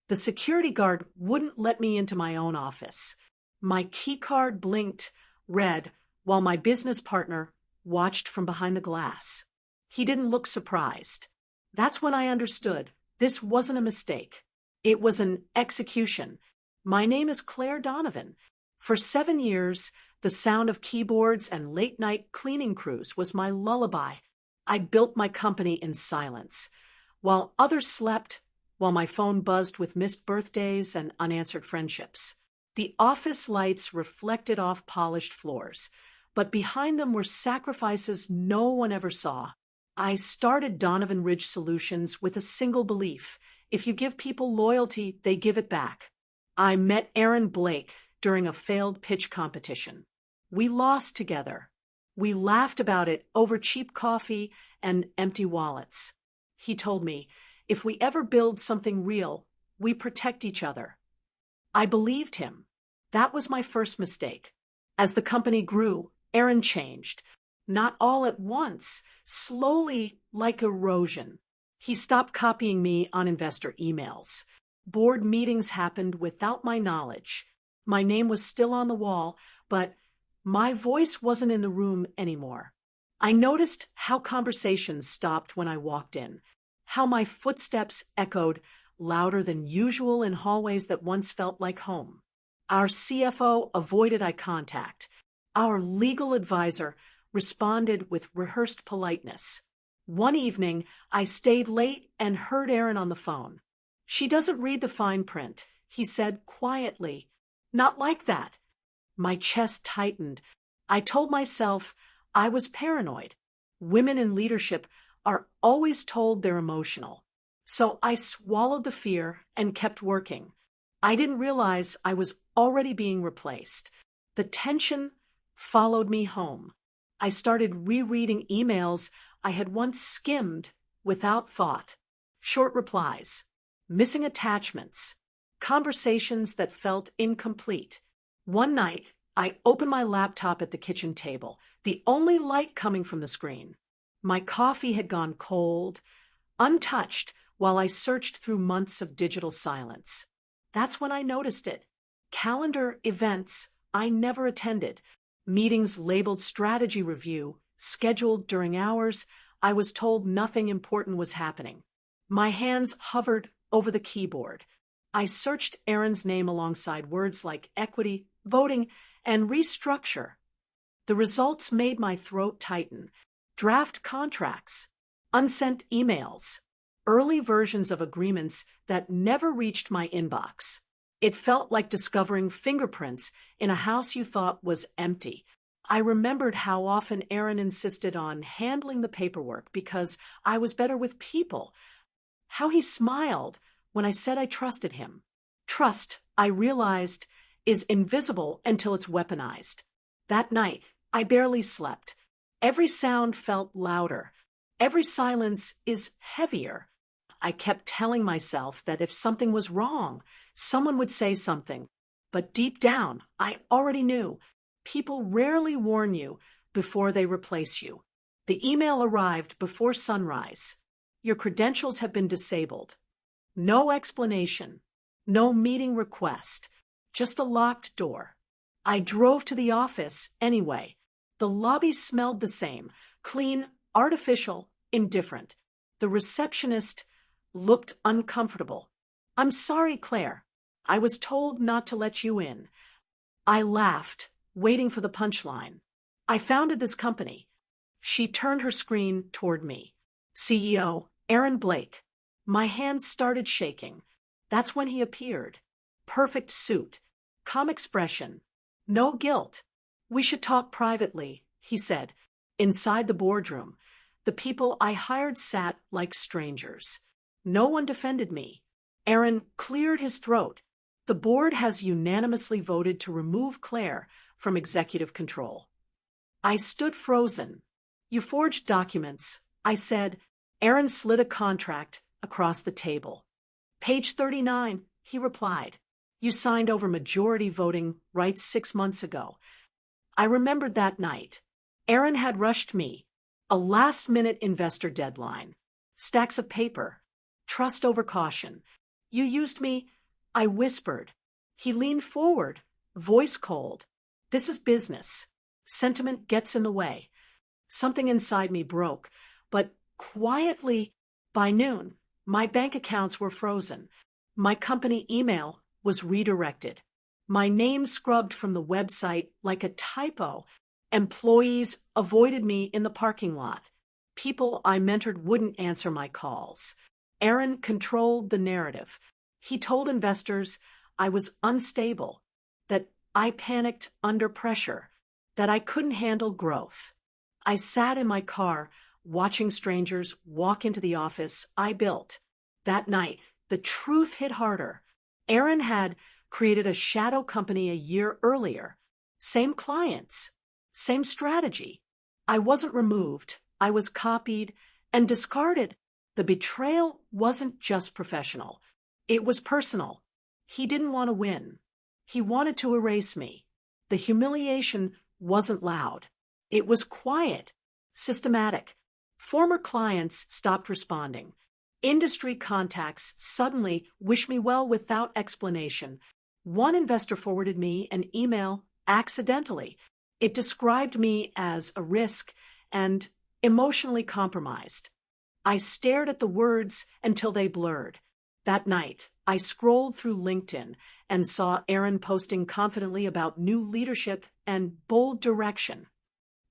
The security guard wouldn't let me into my own office. My key card blinked red while my business partner watched from behind the glass. He didn't look surprised. That's when I understood this wasn't a mistake. It was an execution. My name is Claire Donovan. For 7 years, the sound of keyboards and late-night cleaning crews was my lullaby. I built my company in silence. While others slept, while my phone buzzed with missed birthdays and unanswered friendships. The office lights reflected off polished floors, but behind them were sacrifices no one ever saw. I started Donovan Ridge Solutions with a single belief: if you give people loyalty, they give it back. I met Aaron Blake during a failed pitch competition. We lost together. We laughed about it over cheap coffee and empty wallets. He told me, if we ever build something real, we protect each other. I believed him. That was my first mistake. As the company grew, Aaron changed. Not all at once, slowly, like erosion. He stopped copying me on investor emails. Board meetings happened without my knowledge. My name was still on the wall, but my voice wasn't in the room anymore. I noticed how conversations stopped when I walked in, how my footsteps echoed louder than usual in hallways that once felt like home. Our CFO avoided eye contact. Our legal advisor responded with rehearsed politeness. One evening, I stayed late and heard Aaron on the phone. "She doesn't read the fine print," he said quietly. "Not like that." My chest tightened. I told myself I was paranoid. Women in leadership are always told they're emotional. So I swallowed the fear and kept working. I didn't realize I was already being replaced. The tension followed me home. I started rereading emails I had once skimmed without thought. Short replies, missing attachments, conversations that felt incomplete. One night, I opened my laptop at the kitchen table, the only light coming from the screen. My coffee had gone cold, untouched, while I searched through months of digital silence. That's when I noticed it. Calendar events I never attended, meetings labeled strategy review, scheduled during hours I was told nothing important was happening. My hands hovered over the keyboard. I searched Aaron's name alongside words like equity, voting, and restructure. The results made my throat tighten. Draft contracts, unsent emails, early versions of agreements that never reached my inbox. It felt like discovering fingerprints in a house you thought was empty. I remembered how often Aaron insisted on handling the paperwork because I was better with people. How he smiled when I said I trusted him. Trust, I realized, is invisible until it's weaponized. That night, I barely slept. Every sound felt louder. Every silence is heavier. I kept telling myself that if something was wrong, someone would say something. But deep down, I already knew. People rarely warn you before they replace you. The email arrived before sunrise. Your credentials have been disabled. No explanation. No meeting request. Just a locked door. I drove to the office anyway. The lobby smelled the same. Clean, artificial, indifferent. The receptionist looked uncomfortable. "I'm sorry, Claire. I was told not to let you in." I laughed, waiting for the punchline. "I founded this company." She turned her screen toward me. "CEO, Aaron Blake." My hands started shaking. That's when he appeared. Perfect suit, calm expression, no guilt. "We should talk privately," he said. Inside the boardroom, the people I hired sat like strangers. No one defended me. Aaron cleared his throat. "The board has unanimously voted to remove Claire from executive control." I stood frozen. "You forged documents," I said. Aaron slid a contract across the table. "Page 39, he replied. "You signed over majority voting rights 6 months ago." I remembered that night. Aaron had rushed me. A last-minute investor deadline. Stacks of paper. Trust over caution. "You used me I whispered. He leaned forward, voice cold. This is business. Sentiment gets in the way. Something inside me broke, but quietly, by noon, my bank accounts were frozen. My company email was redirected. My name scrubbed from the website like a typo. Employees avoided me in the parking lot. People I mentored wouldn't answer my calls. Aaron controlled the narrative. He told investors I was unstable, that I panicked under pressure, that I couldn't handle growth. I sat in my car, watching strangers walk into the office I built. That night, the truth hit harder. Aaron had created a shadow company a year earlier. Same clients, same strategy. I wasn't removed. I was copied and discarded. The betrayal wasn't just professional. It was personal. He didn't want to win. He wanted to erase me. The humiliation wasn't loud. It was quiet, systematic. Former clients stopped responding. Industry contacts suddenly wished me well without explanation. One investor forwarded me an email accidentally. It described me as a risk and emotionally compromised. I stared at the words until they blurred. That night, I scrolled through LinkedIn and saw Aaron posting confidently about new leadership and bold direction.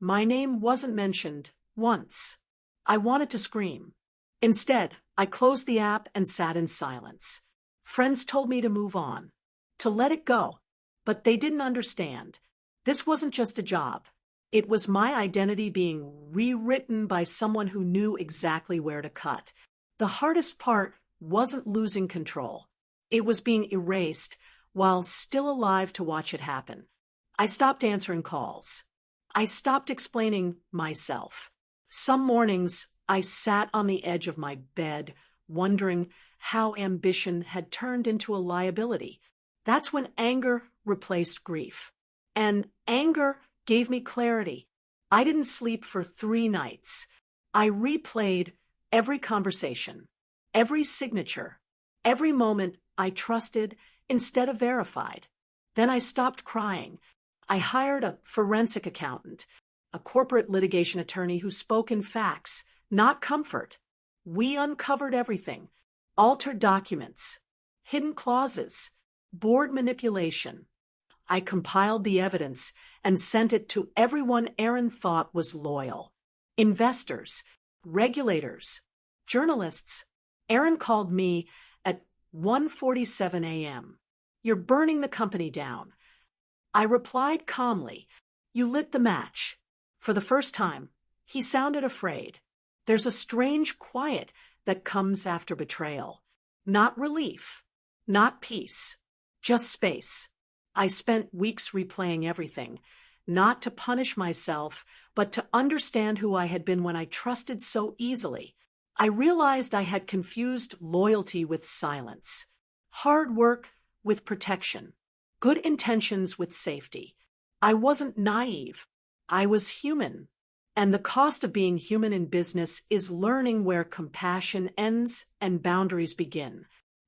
My name wasn't mentioned once. I wanted to scream. Instead, I closed the app and sat in silence. Friends told me to move on, to let it go, but they didn't understand. This wasn't just a job. It was my identity being rewritten by someone who knew exactly where to cut. The hardest part wasn't losing control. It was being erased while still alive to watch it happen. I stopped answering calls. I stopped explaining myself. Some mornings, I sat on the edge of my bed, wondering how ambition had turned into a liability. That's when anger replaced grief. And anger gave me clarity. I didn't sleep for 3 nights. I replayed every conversation, every signature, every moment I trusted instead of verified. Then I stopped crying. I hired a forensic accountant, a corporate litigation attorney who spoke in facts, not comfort. We uncovered everything: altered documents, hidden clauses, board manipulation. I compiled the evidence and sent it to everyone Aaron thought was loyal. Investors, regulators, journalists. Aaron called me at 1:47 a.m. "You're burning the company down." I replied calmly, "You lit the match." For the first time, he sounded afraid. There's a strange quiet that comes after betrayal. Not relief, not peace, just space. I spent weeks replaying everything, not to punish myself, but to understand who I had been when I trusted so easily. I realized I had confused loyalty with silence, hard work with protection, good intentions with safety. I wasn't naive. I was human. And the cost of being human in business is learning where compassion ends and boundaries begin.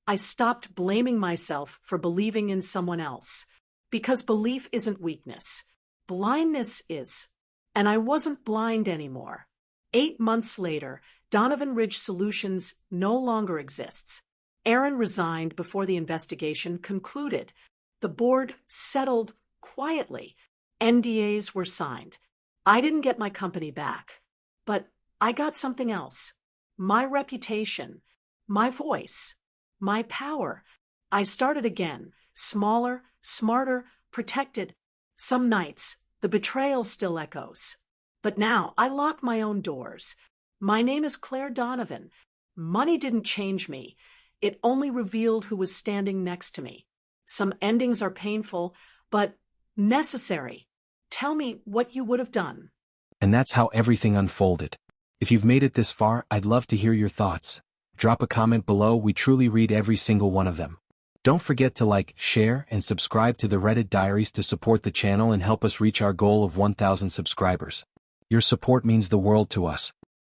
I stopped blaming myself for believing in someone else, because belief isn't weakness. Blindness is. And I wasn't blind anymore. 8 months later, Donovan Ridge Solutions no longer exists. Aaron resigned before the investigation concluded. The board settled quietly. NDAs were signed. I didn't get my company back, but I got something else. My reputation, my voice, my power. I started again, smaller, smarter, protected. Some nights, the betrayal still echoes. But now I lock my own doors. My name is Claire Donovan. Money didn't change me. It only revealed who was standing next to me. Some endings are painful, but necessary. Tell me what you would have done. And that's how everything unfolded. If you've made it this far, I'd love to hear your thoughts. Drop a comment below. We truly read every single one of them. Don't forget to like, share, and subscribe to the Reddit Diaries to support the channel and help us reach our goal of 1,000 subscribers. Your support means the world to us.